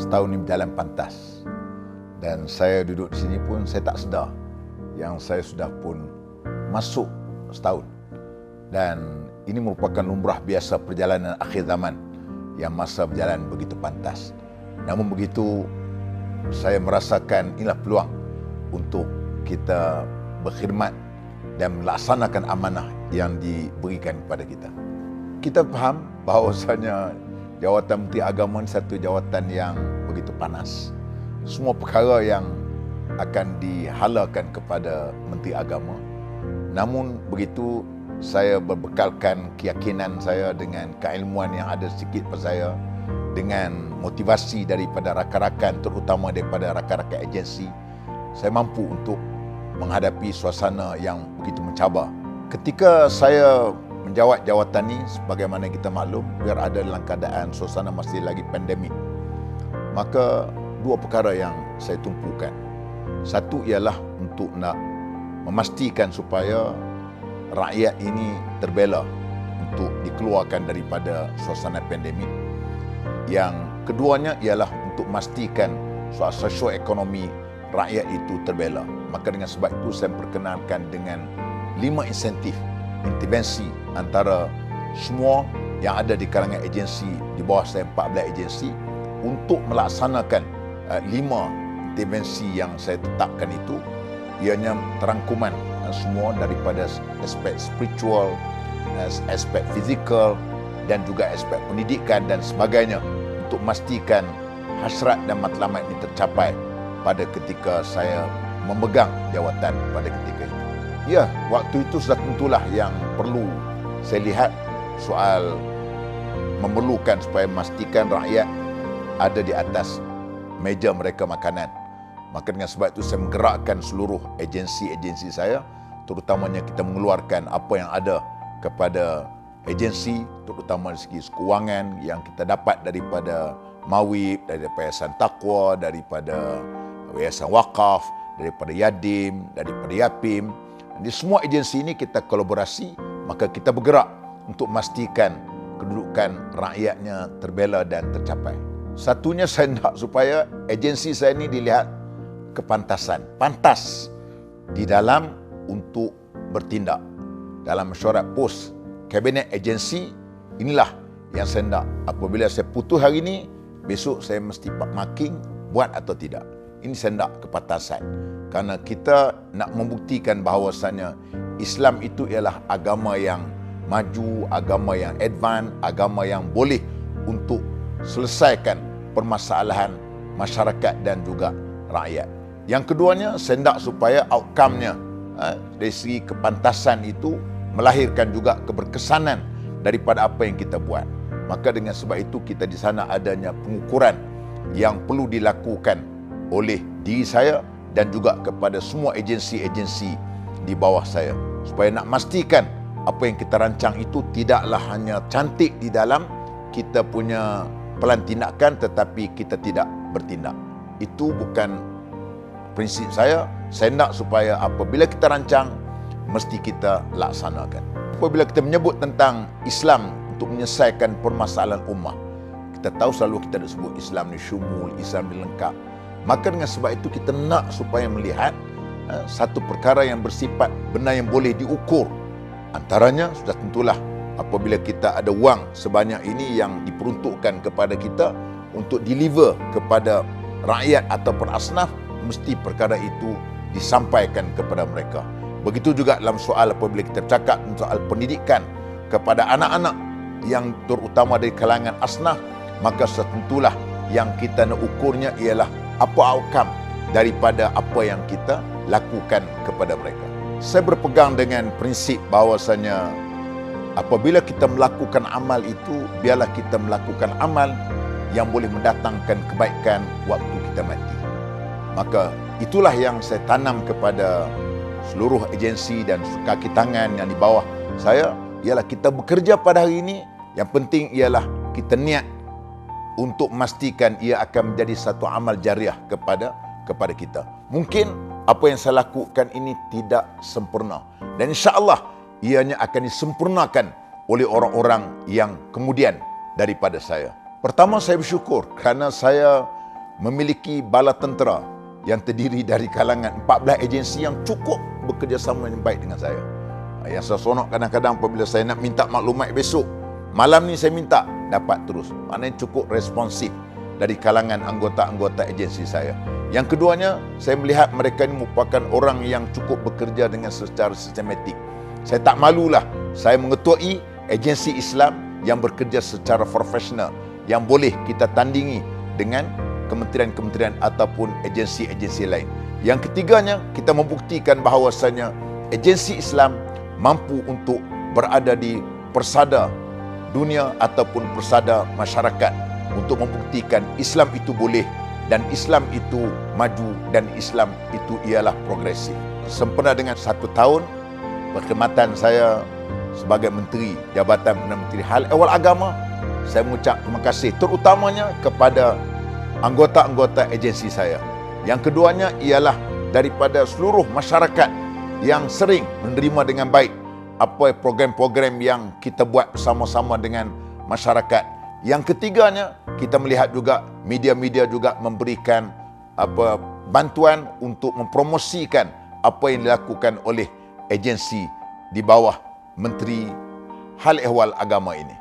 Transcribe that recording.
setahun ini berjalan pantas. Dan saya duduk di sini pun saya tak sedar yang saya sudah pun masuk setahun. Dan ini merupakan lumrah biasa perjalanan akhir zaman yang masa berjalan begitu pantas. Namun begitu, saya merasakan inilah peluang untuk kita berkhidmat dan melaksanakan amanah yang diberikan kepada kita. Kita faham bahawasanya jawatan Menteri Agama ini satu jawatan yang begitu panas. Semua perkara yang akan dihalakan kepada Menteri Agama. Namun begitu, saya berbekalkan keyakinan saya dengan keilmuan yang ada sedikit pada saya, dengan motivasi daripada rakan-rakan, terutama daripada rakan-rakan agensi, saya mampu untuk menghadapi suasana yang begitu mencabar. Ketika saya menjawat jawatan ini, sebagaimana kita maklum, biar ada dalam keadaan suasana masih lagi pandemik, maka dua perkara yang saya tumpukan. Satu ialah untuk nak memastikan supaya rakyat ini terbela untuk dikeluarkan daripada suasana pandemik. Yang keduanya ialah untuk memastikan soal sosio-ekonomi rakyat itu terbela. Maka dengan sebab itu saya perkenalkan dengan 5 insentif intervensi antara semua yang ada di kalangan agensi, di bawah saya 14 agensi, untuk melaksanakan 5 intervensi yang saya tetapkan itu. Ianya terangkuman semua daripada aspek spiritual, aspek fizikal dan juga aspek pendidikan dan sebagainya, untuk memastikan hasrat dan matlamat ini tercapai pada ketika saya memegang jawatan pada ketika itu. Ya, waktu itu sudah tentulah yang perlu saya lihat soal memerlukan supaya memastikan rakyat ada di atas meja mereka makanan. Maka dengan sebab itu saya menggerakkan seluruh agensi-agensi saya, terutamanya kita mengeluarkan apa yang ada kepada agensi, terutama dari segi keuangan yang kita dapat daripada Mawib, daripada Yayasan Taqwa, daripada Yayasan Waqaf, daripada Yadim, daripada Yapim. Di semua agensi ini kita kolaborasi, maka kita bergerak untuk memastikan kedudukan rakyatnya terbela dan tercapai. Satunya saya nak supaya agensi saya ini dilihat kepantasan, pantas di dalam untuk bertindak. Dalam mesyuarat pos kabinet agensi, inilah yang saya nak. Apabila saya putus hari ini, besok saya mesti marking buat atau tidak. Ini saya nak kepantasan. Kerana kita nak membuktikan bahawasanya Islam itu ialah agama yang maju, agama yang advance, agama yang boleh untuk selesaikan permasalahan masyarakat dan juga rakyat. Yang keduanya, saya nak supaya outcome-nya dari segi kepantasan itu melahirkan juga keberkesanan daripada apa yang kita buat. Maka dengan sebab itu kita di sana adanya pengukuran yang perlu dilakukan oleh diri saya dan juga kepada semua agensi-agensi di bawah saya, supaya nak memastikan apa yang kita rancang itu tidaklah hanya cantik di dalam kita punya pelan tindakan tetapi kita tidak bertindak. Itu bukan prinsip saya. Saya nak supaya apabila kita rancang, mesti kita laksanakan. Apabila kita menyebut tentang Islam untuk menyelesaikan permasalahan ummah, kita tahu selalu kita ada sebut Islam ni syumul, Islam ni lengkap. Maka dengan sebab itu kita nak supaya melihat satu perkara yang bersifat benar yang boleh diukur. Antaranya sudah tentulah apabila kita ada wang sebanyak ini yang diperuntukkan kepada kita untuk deliver kepada rakyat ataupun asnaf, mesti perkara itu disampaikan kepada mereka. Begitu juga dalam soal apabila kita cakap soal pendidikan kepada anak-anak yang terutama dari kalangan asnaf, maka setentulah yang kita nak ukurnya ialah apa outcome daripada apa yang kita lakukan kepada mereka. Saya berpegang dengan prinsip bahawasanya apabila kita melakukan amal itu, biarlah kita melakukan amal yang boleh mendatangkan kebaikan waktu kita mati. Maka itulah yang saya tanam kepada seluruh agensi dan kaki tangan yang di bawah saya, ialah kita bekerja pada hari ini. Yang penting ialah kita niat untuk memastikan ia akan menjadi satu amal jariah kepada kita. Mungkin apa yang saya lakukan ini tidak sempurna, dan insya-Allah ianya akan disempurnakan oleh orang-orang yang kemudian daripada saya. Pertama, saya bersyukur kerana saya memiliki bala tentera yang terdiri dari kalangan 14 agensi yang cukup bekerjasama dengan baik dengan saya. Yang saya seronok kadang-kadang apabila saya nak minta maklumat besok, malam ni saya minta, dapat terus. Maknanya cukup responsif dari kalangan anggota-anggota agensi saya. Yang keduanya, saya melihat mereka ini merupakan orang yang cukup bekerja dengan secara sistematik. Saya tak malulah, saya mengetuai agensi Islam yang bekerja secara profesional, yang boleh kita tandingi dengan kementerian-kementerian ataupun agensi-agensi lain. Yang ketiganya, kita membuktikan bahawasanya agensi Islam mampu untuk berada di persada dunia ataupun persada masyarakat untuk membuktikan Islam itu boleh dan Islam itu maju dan Islam itu ialah progresif. Sempena dengan 1 tahun perkhidmatan saya sebagai Menteri Jabatan Perdana Menteri Hal Ehwal Agama, saya mengucap terima kasih terutamanya kepada anggota-anggota agensi saya. Yang keduanya ialah daripada seluruh masyarakat yang sering menerima dengan baik apa program-program yang kita buat bersama-sama dengan masyarakat. Yang ketiganya, kita melihat juga media-media juga memberikan bantuan untuk mempromosikan apa yang dilakukan oleh agensi di bawah Menteri Hal Ehwal Agama ini.